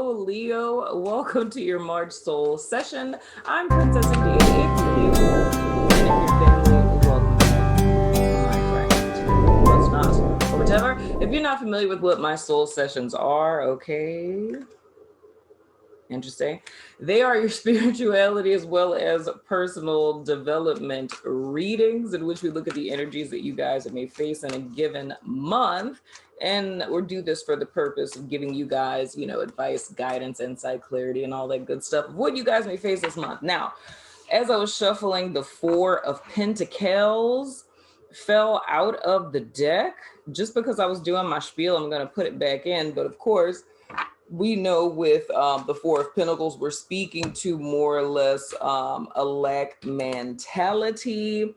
Hello, Leo. Welcome to your March Soul session. I'm Princess India. If you're new, and if you're family, welcome back, my friend. What's not, or whatever. If you're not familiar with what my soul sessions are, okay. Interesting. They are your spirituality as well as personal development readings in which we look at the energies that you guys may face in a given month. And we do this for the purpose of giving you guys, advice, guidance, insight, clarity, and all that good stuff of what you guys may face this month. Now, as I was shuffling, the Four of Pentacles fell out of the deck. Just because I was doing my spiel, I'm going to put it back in. But of course, we know with the Four of Pentacles, we're speaking to more or less a lack mentality,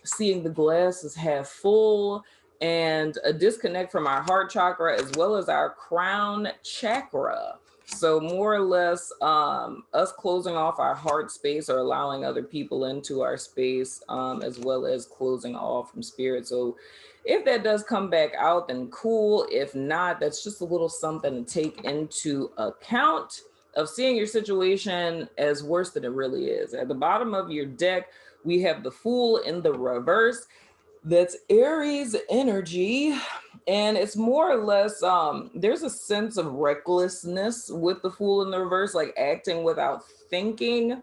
seeing the glass as half full, and a disconnect from our heart chakra as well as our crown chakra. So more or less us closing off our heart space or allowing other people into our space, as well as closing off from spirit. So if that does come back out, then cool. If not, that's just a little something to take into account of seeing your situation as worse than it really is. At the bottom of your deck, we have the Fool in the reverse. That's Aries energy. And it's more or less, there's a sense of recklessness with the Fool in the reverse, like acting without thinking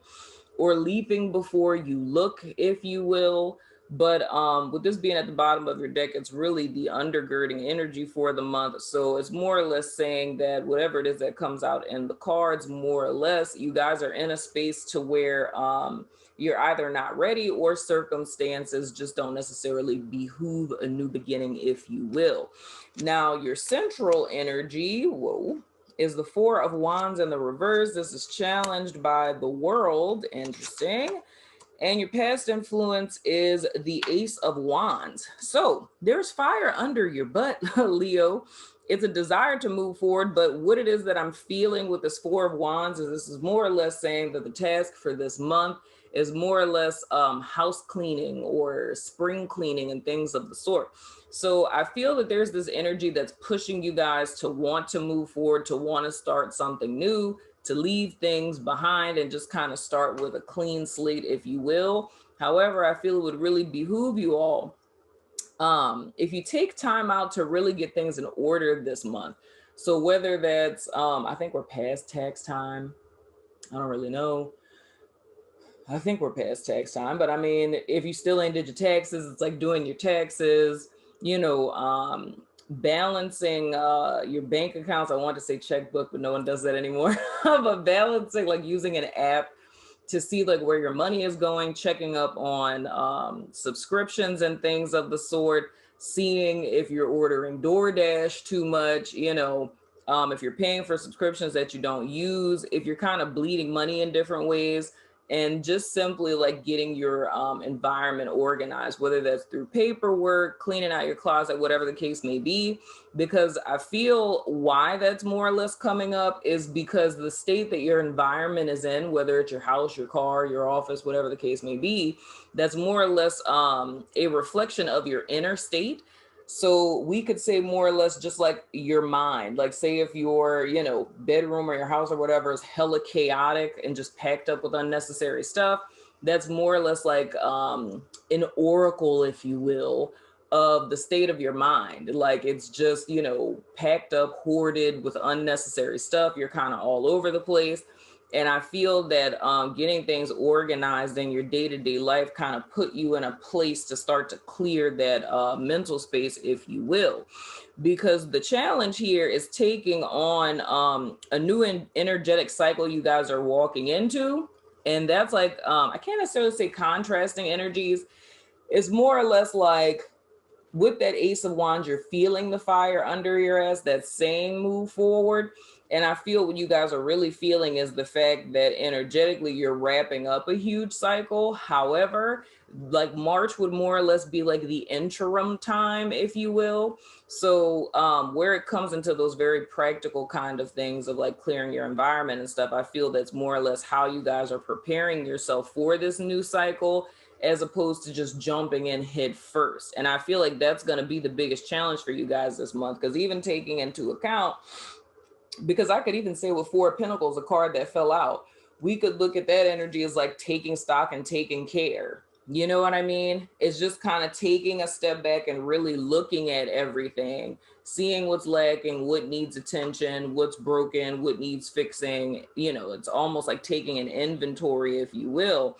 or leaping before you look, if you will. But with this being at the bottom of your deck, it's really the undergirding energy for the month. So it's more or less saying that whatever it is that comes out in the cards, more or less, you guys are in a space to where you're either not ready or circumstances just don't necessarily behoove a new beginning, if you will. Now, your central energy, is the Four of Wands in the reverse. This is challenged by the world. Interesting. And your past influence is the Ace of Wands. So there's fire under your butt, Leo. It's a desire to move forward, but what it is that I'm feeling with this Four of Wands is this is more or less saying that the task for this month is more or less house cleaning or spring cleaning and things of the sort. So I feel that there's this energy that's pushing you guys to want to move forward, to want to start something new, to leave things behind and just kind of start with a clean slate, if you will. However, I feel it would really behoove you all if you take time out to really get things in order this month. So whether that's, I think we're past tax time. I don't really know. I think we're past tax time, but I mean, if you still ain't did your taxes, it's like doing your taxes, balancing your bank accounts. I want to say checkbook, but no one does that anymore. But balancing, like using an app to see like where your money is going, checking up on subscriptions and things of the sort, seeing if you're ordering DoorDash too much, if you're paying for subscriptions that you don't use, if you're kind of bleeding money in different ways, and just simply like getting your environment organized, whether that's through paperwork, cleaning out your closet, whatever the case may be. Because I feel why that's more or less coming up is because the state that your environment is in, whether it's your house, your car, your office, whatever the case may be, that's more or less a reflection of your inner state. So we could say more or less just like your mind, like say if your, bedroom or your house or whatever is hella chaotic and just packed up with unnecessary stuff, that's more or less like an oracle, if you will, of the state of your mind. Like it's just, packed up, hoarded with unnecessary stuff. You're kind of all over the place. And I feel that getting things organized in your day-to-day life kind of put you in a place to start to clear that mental space, if you will. Because the challenge here is taking on a new energetic cycle you guys are walking into. And that's like, I can't necessarily say contrasting energies. It's more or less like with that Ace of Wands, you're feeling the fire under your ass, that's saying move forward. And I feel what you guys are really feeling is the fact that energetically you're wrapping up a huge cycle. However, like March would more or less be like the interim time, if you will. So where it comes into those very practical kind of things of like clearing your environment and stuff, I feel that's more or less how you guys are preparing yourself for this new cycle, as opposed to just jumping in head first. And I feel like that's going to be the biggest challenge for you guys this month, because even taking into account because I could even say with Four of Pentacles, a card that fell out, we could look at that energy as like taking stock and taking care. You know what I mean? It's just kind of taking a step back and really looking at everything, seeing what's lacking, what needs attention, what's broken, what needs fixing. You know, it's almost like taking an inventory, if you will.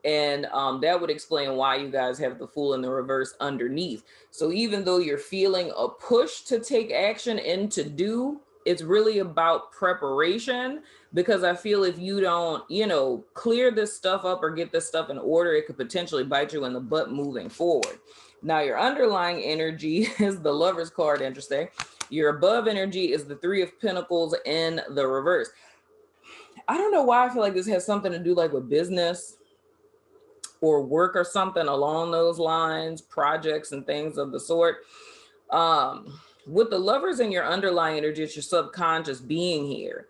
And that would explain why you guys have the Fool in the reverse underneath. So even though you're feeling a push to take action and to do, it's really about preparation, because I feel if you don't, you know, clear this stuff up or get this stuff in order, it could potentially bite you in the butt moving forward. Now, your underlying energy is the Lover's card, interesting. Your above energy is the Three of Pentacles in the reverse. I don't know why I feel like this has something to do like with business or work or something along those lines, projects and things of the sort. With the Lovers in your underlying energy, it's your subconscious being here.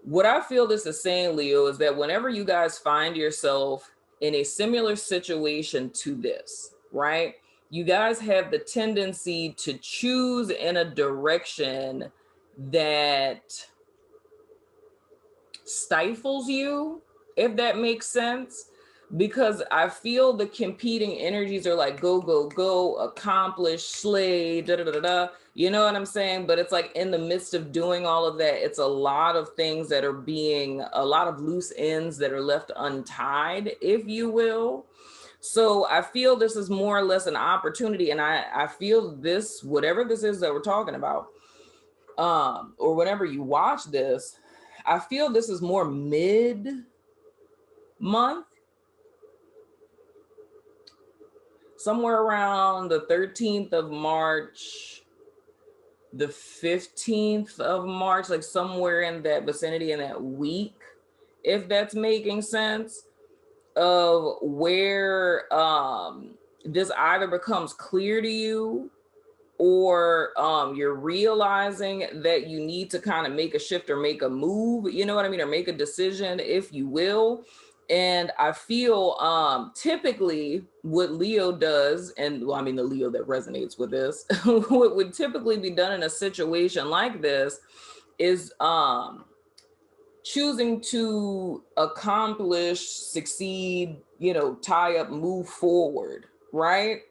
What I feel this is saying, Leo, is that whenever you guys find yourself in a similar situation to this, right? You guys have the tendency to choose in a direction that stifles you, if that makes sense. Because I feel the competing energies are like go, go, go, accomplish, slay, da, da, da, da. You know what I'm saying? But it's like in the midst of doing all of that, it's a lot of things that are being, a lot of loose ends that are left untied, if you will. So I feel this is more or less an opportunity. And I feel this, whatever this is that we're talking about, or whenever you watch this, I feel this is more mid-month. Somewhere around the 13th of March, the 15th of March, like somewhere in that vicinity in that week, if that's making sense, of where this either becomes clear to you or you're realizing that you need to kind of make a shift or make a move, you know what I mean, or make a decision, if you will. And I feel typically what Leo does, and well, I mean, the Leo that resonates with this, what would typically be done in a situation like this is choosing to accomplish, succeed, you know, tie up, move forward, right?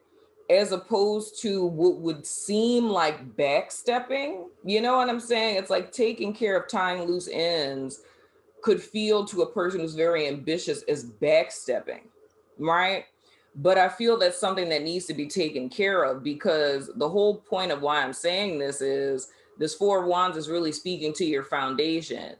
As opposed to what would seem like backstepping. You know what I'm saying? It's like taking care of tying loose ends could feel to a person who's very ambitious as backstepping, right? But I feel that's something that needs to be taken care of, because the whole point of why I'm saying this is this Four of Wands is really speaking to your foundation.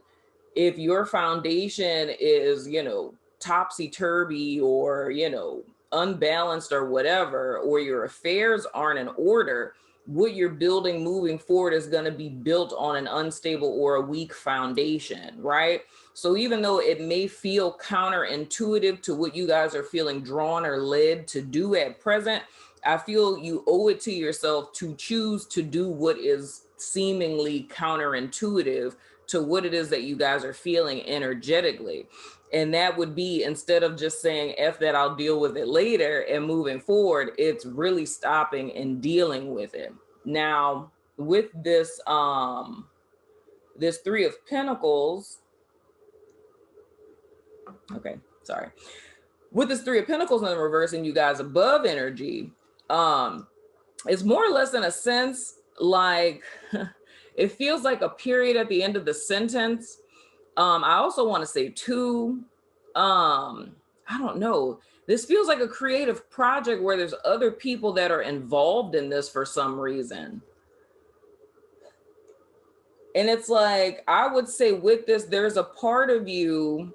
If your foundation is, you know, topsy-turvy or, you know, unbalanced or whatever, or your affairs aren't in order, what you're building moving forward is going to be built on an unstable or a weak foundation, right? So even though it may feel counterintuitive to what you guys are feeling drawn or led to do at present, I feel you owe it to yourself to choose to do what is seemingly counterintuitive to what it is that you guys are feeling energetically. And that would be, instead of just saying, F that, I'll deal with it later and moving forward, it's really stopping and dealing with it. Now, with this, this Three of Pentacles, okay, sorry. With this Three of Pentacles in the reverse and you guys above energy, it's more or less in a sense like, it feels like a period at the end of the sentence. I also want to say too, I don't know, this feels like a creative project where there's other people that are involved in this for some reason. And it's like, I would say with this, there's a part of you,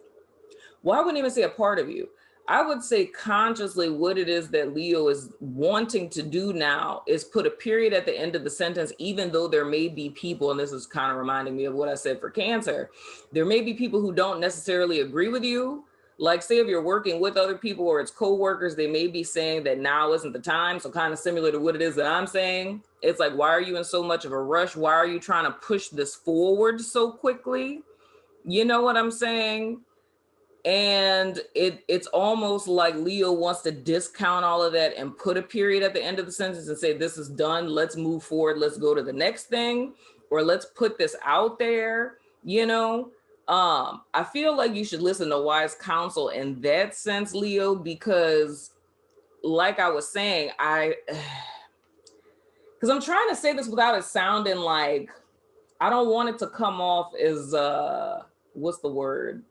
well, I wouldn't even say a part of you. I would say consciously what it is that Leo is wanting to do now is put a period at the end of the sentence, even though there may be people, and this is kind of reminding me of what I said for Cancer, there may be people who don't necessarily agree with you. Like say if you're working with other people or it's co-workers, they may be saying that now isn't the time. So kind of similar to what it is that I'm saying. It's like, why are you in so much of a rush? Why are you trying to push this forward so quickly? You know what I'm saying? And it's almost like Leo wants to discount all of that and put a period at the end of the sentence and say, this is done. Let's move forward. Let's go to the next thing, or let's put this out there, you know? I feel like you should listen to wise counsel in that sense, Leo, because like I was saying, because I'm trying to say this without it sounding like, I don't want it to come off as, what's the word?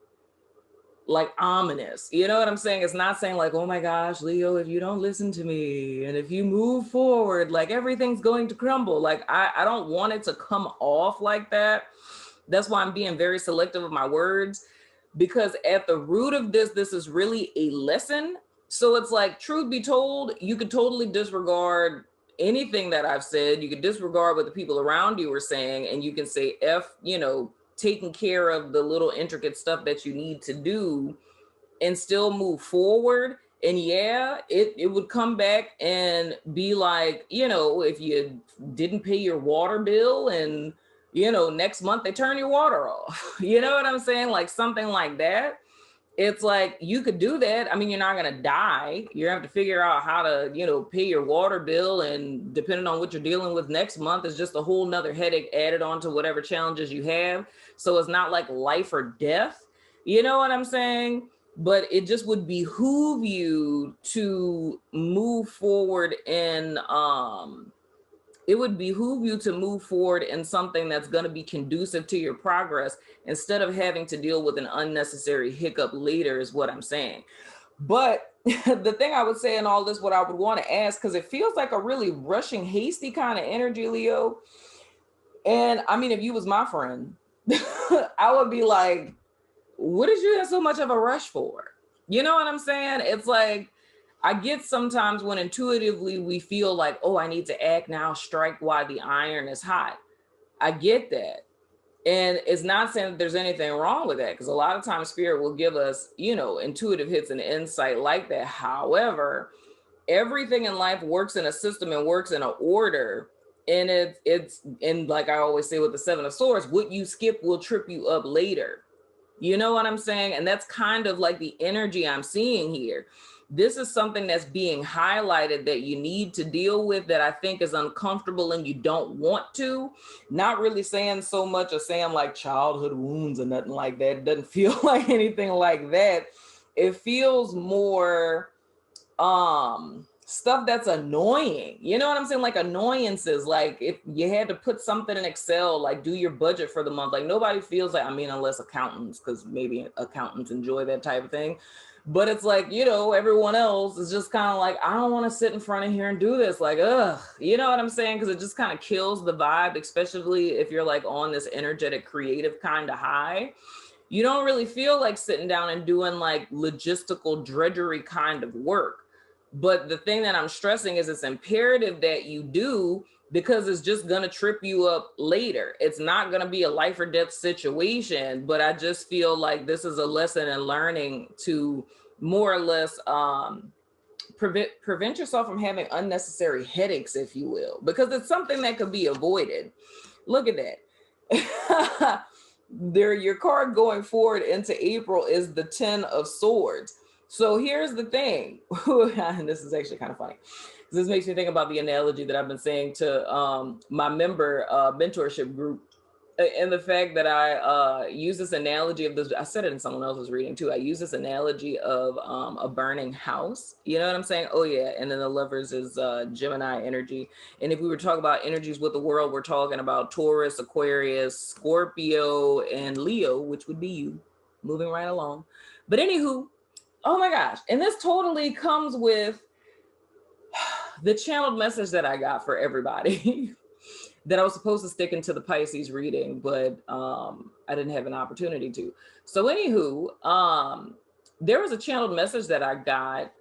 Like ominous. You know what I'm saying? It's not saying like, oh my gosh, Leo, if you don't listen to me and if you move forward, like everything's going to crumble. Like I don't want it to come off like that. That's why I'm being very selective of my words, because at the root of this is really a lesson. So it's like, truth be told, you could totally disregard anything that I've said. You could disregard what the people around you are saying, and you can say taking care of the little intricate stuff that you need to do and still move forward. And yeah, it would come back and be like, if you didn't pay your water bill and, next month they turn your water off, you know what I'm saying? Like something like that. It's like, you could do that. I mean, you're not going to die. You have to figure out how to, pay your water bill. And depending on what you're dealing with next month is just a whole nother headache added on to whatever challenges you have. So it's not like life or death. You know what I'm saying? But it just would behoove you to move forward in, it would behoove you to move forward in something that's going to be conducive to your progress instead of having to deal with an unnecessary hiccup later, is what I'm saying. But the thing I would say in all this, what I would want to ask, because it feels like a really rushing, hasty kind of energy, Leo. And I mean, if you was my friend, I would be like, what is you in so much of a rush for? You know what I'm saying? It's like, I get sometimes when intuitively we feel like, oh, I need to act now, strike while the iron is hot. I get that. And it's not saying that there's anything wrong with that, because a lot of times spirit will give us, intuitive hits and insight like that. However, everything in life works in a system and works in an order. And it's like I always say with the Seven of Swords, what you skip will trip you up later. You know what I'm saying? And that's kind of like the energy I'm seeing here. This is something that's being highlighted that you need to deal with, that I think is uncomfortable and you don't want to. Not really saying so much or saying like childhood wounds or nothing like that. It doesn't feel like anything like that. It feels more stuff that's annoying. You know what I'm saying? Like annoyances. Like if you had to put something in Excel, like do your budget for the month. Like nobody feels like, I mean, unless accountants, because maybe accountants enjoy that type of thing. But it's like, everyone else is just kind of like, I don't want to sit in front of here and do this. Like, ugh, you know what I'm saying? Because it just kind of kills the vibe, especially if you're like on this energetic, creative kind of high. You don't really feel like sitting down and doing like logistical drudgery kind of work. But the thing that I'm stressing is it's imperative that you do, because it's just going to trip you up later. It's not going to be a life or death situation, but I just feel like this is a lesson in learning to more or less prevent yourself from having unnecessary headaches, if you will, because it's something that could be avoided. Look at that. Your card going forward into April is the 10 of Swords. So here's the thing, and this is actually kind of funny. This makes me think about the analogy that I've been saying to my member mentorship group, and the fact that I use this analogy of this. I said it in someone else's reading too. I use this analogy of a burning house. You know what I'm saying? Oh yeah. And then the Lovers is Gemini energy. And if we were talking about energies with the world, we're talking about Taurus, Aquarius, Scorpio, and Leo, which would be you. Moving right along. But anywho, oh my gosh. And this totally comes with the channeled message that I got for everybody that I was supposed to stick into the Pisces reading, but I didn't have an opportunity to. So anywho, there was a channeled message that I got.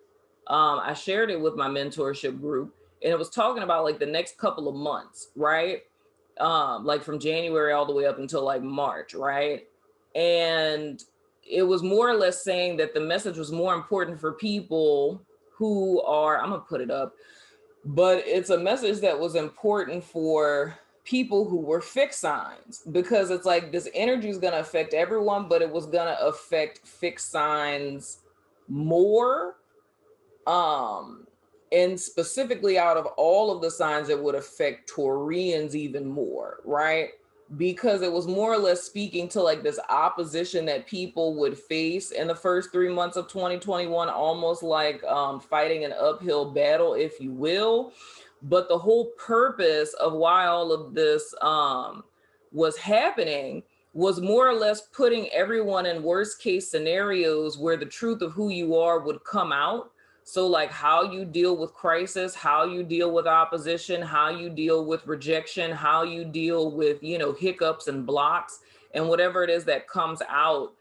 I shared it with my mentorship group, and it was talking about like the next couple of months, right? Like from January all the way up until like March, right? And it was more or less saying that the message was more important for people who are, I'm gonna put it up, but it's a message that was important for people who were fixed signs, because it's like this energy is going to affect everyone, but it was going to affect fixed signs more. And specifically out of all of the signs, it would affect Taurians even more, right? Because it was more or less speaking to like this opposition that people would face in the first 3 months of 2021, almost like fighting an uphill battle, if you will. But the whole purpose of why all of this was happening was more or less putting everyone in worst case scenarios where the truth of who you are would come out. So like how you deal with crisis, how you deal with opposition, how you deal with rejection, how you deal with, you know, hiccups and blocks, and whatever it is that comes out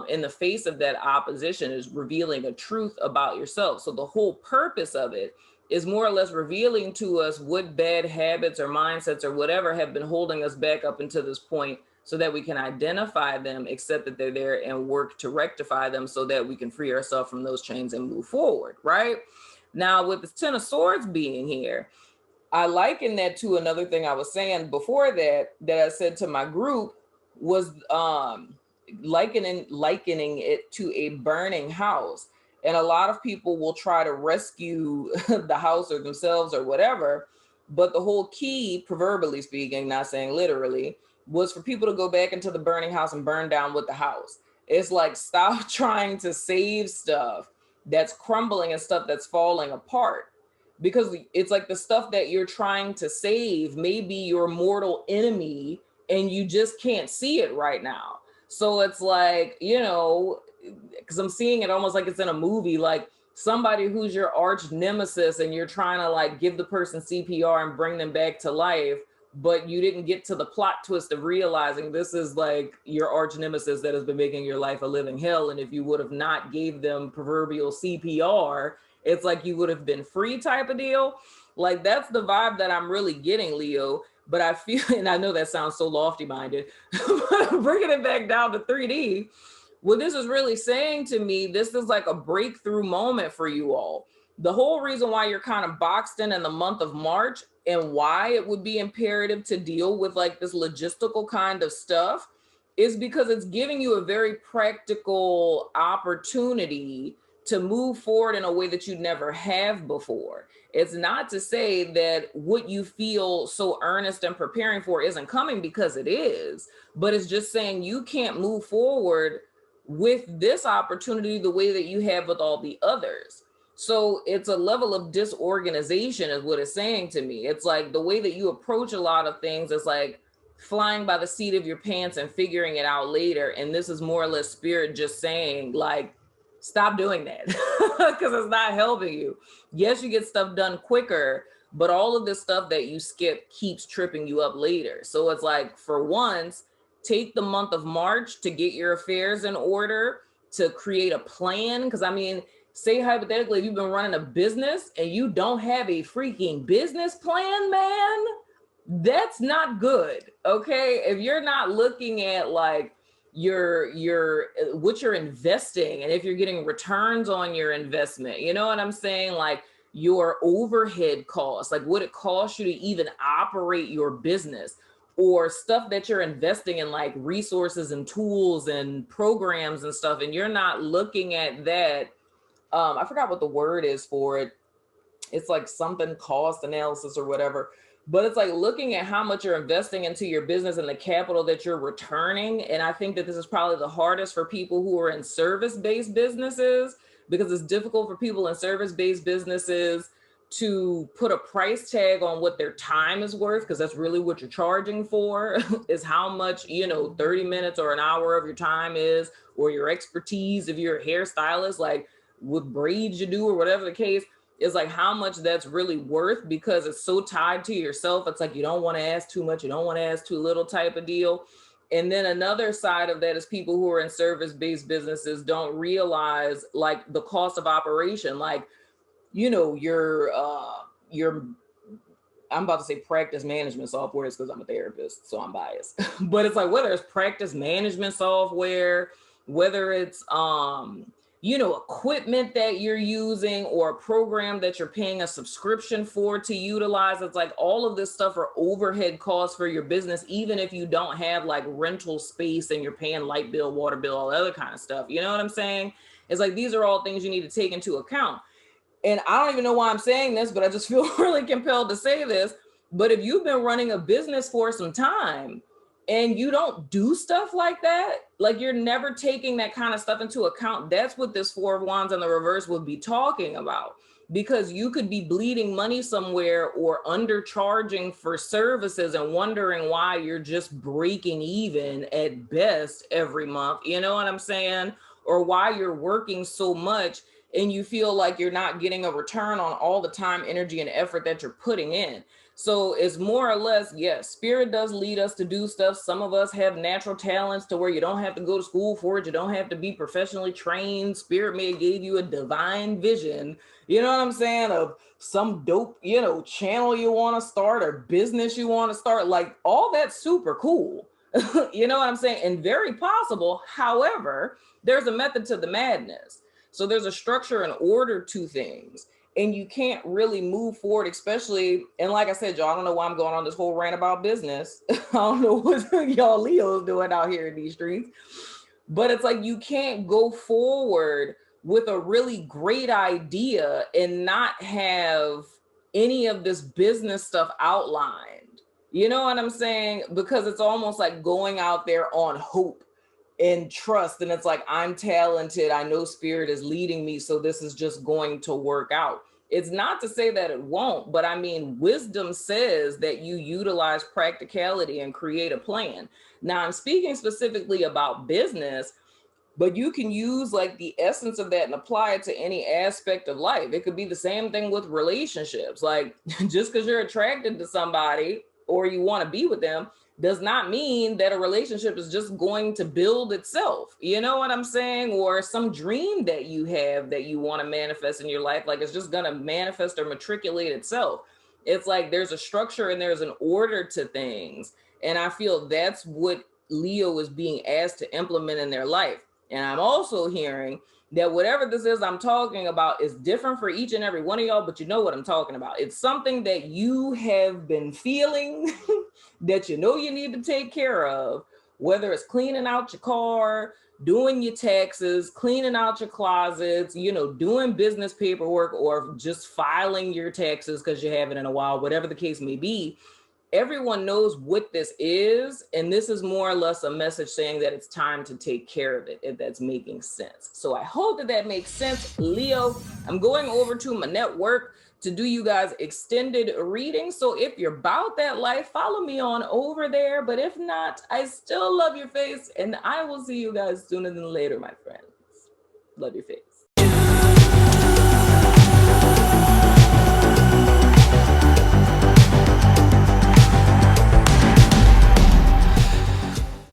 in the face of that opposition is revealing a truth about yourself. So the whole purpose of it is more or less revealing to us what bad habits or mindsets or whatever have been holding us back up until this point, so that we can identify them, accept that they're there, and work to rectify them so that we can free ourselves from those chains and move forward, right? Now, with the Ten of Swords being here, I liken that to another thing I was saying before that I said to my group was likening it to a burning house. And a lot of people will try to rescue the house or themselves or whatever. But the whole key, proverbially speaking, not saying literally, was for people to go back into the burning house and burn down with the house. It's like, stop trying to save stuff that's crumbling and stuff that's falling apart. Because it's like the stuff that you're trying to save may be your mortal enemy and you just can't see it right now. So it's like, you know, because I'm seeing it almost like it's in a movie, like somebody who's your arch nemesis and you're trying to like give the person CPR and bring them back to life, but you didn't get to the plot twist of realizing this is like your arch nemesis that has been making your life a living hell. And if you would have not gave them proverbial CPR, it's like you would have been free type of deal. Like that's the vibe that I'm really getting, Leo. But I feel, and I know that sounds so lofty minded, but bringing it back down to 3D, what this is really saying to me, this is like a breakthrough moment for you all. The whole reason why you're kind of boxed in the month of March and why it would be imperative to deal with like this logistical kind of stuff is because it's giving you a very practical opportunity to move forward in a way that you never have before. It's not to say that what you feel so earnest and preparing for isn't coming, because it is, but it's just saying you can't move forward with this opportunity the way that you have with all the others. So it's a level of disorganization is what it's saying to me. It's like the way that you approach a lot of things is like flying by the seat of your pants and figuring it out later. And this is more or less spirit just saying like, stop doing that because it's not helping you. Yes, you get stuff done quicker, but all of this stuff that you skip keeps tripping you up later. So it's like, for once, take the month of March to get your affairs in order, to create a plan. Because I mean, say hypothetically, if you've been running a business and you don't have a freaking business plan, man, that's not good. Okay. If you're not looking at like your what you're investing, and if you're getting returns on your investment, you know what I'm saying? Like your overhead costs, like what it costs you to even operate your business, or stuff that you're investing in, like resources and tools and programs and stuff, and you're not looking at that. I forgot what the word is for it. It's like something cost analysis or whatever. But it's like looking at how much you're investing into your business and the capital that you're returning. And I think that this is probably the hardest for people who are in service-based businesses, because it's difficult for people in service-based businesses to put a price tag on what their time is worth, because that's really what you're charging for is how much, 30 minutes or an hour of your time is, or your expertise if you're a hairstylist, like with braids you do or whatever the case. Is like how much that's really worth, because it's so tied to yourself. It's like you don't want to ask too much, you don't want to ask too little type of deal. And then another side of that is people who are in service-based businesses don't realize like the cost of operation. Like, your I'm about to say practice management software is because I'm a therapist, so I'm biased. But it's like whether it's practice management software, whether it's equipment that you're using or a program that you're paying a subscription for to utilize. It's like all of this stuff are overhead costs for your business, even if you don't have like rental space and you're paying light bill, water bill, all that other kind of stuff. You know what I'm saying? It's like, these are all things you need to take into account. And I don't even know why I'm saying this, but I just feel really compelled to say this. But if you've been running a business for some time and you don't do stuff like that, like you're never taking that kind of stuff into account, that's what this Four of Wands in the reverse would be talking about. Because you could be bleeding money somewhere or undercharging for services and wondering why you're just breaking even at best every month. You know what I'm saying? Or why you're working so much and you feel like you're not getting a return on all the time, energy, and effort that you're putting in. So it's more or less, yes, spirit does lead us to do stuff. Some of us have natural talents to where you don't have to go to school for it. You don't have to be professionally trained. Spirit may have gave you a divine vision, you know what I'm saying, of some dope, channel you want to start or business you want to start. Like, all that's super cool. You know what I'm saying? And very possible. However, there's a method to the madness. So there's a structure and order to things, and you can't really move forward, especially, and like I said, y'all, I don't know why I'm going on this whole rant about business. I don't know what y'all Leos doing out here in these streets, but it's like, you can't go forward with a really great idea and not have any of this business stuff outlined. You know what I'm saying? Because it's almost like going out there on hope and trust. And it's like, I'm talented. I know spirit is leading me. So this is just going to work out. It's not to say that it won't, but I mean, wisdom says that you utilize practicality and create a plan. Now, I'm speaking specifically about business, but you can use like the essence of that and apply it to any aspect of life. It could be the same thing with relationships. Like, just because you're attracted to somebody or you want to be with them does not mean that a relationship is just going to build itself. You know what I'm saying? Or some dream that you have that you want to manifest in your life, like it's just going to manifest or matriculate itself. It's like there's a structure and there's an order to things. And I feel that's what Leo is being asked to implement in their life. And I'm also hearing that whatever this is I'm talking about is different for each and every one of y'all, but you know what I'm talking about. It's something that you have been feeling that you know you need to take care of, whether it's cleaning out your car, doing your taxes, cleaning out your closets, doing business paperwork, or just filing your taxes because you haven't in a while, whatever the case may be. Everyone knows what this is, and this is more or less a message saying that it's time to take care of it, if that's making sense. So I hope that that makes sense, Leo. I'm going over to my network to do you guys extended readings. So if you're about that life, follow me on over there. But if not, I still love your face, and I will see you guys sooner than later, my friends. Love your face.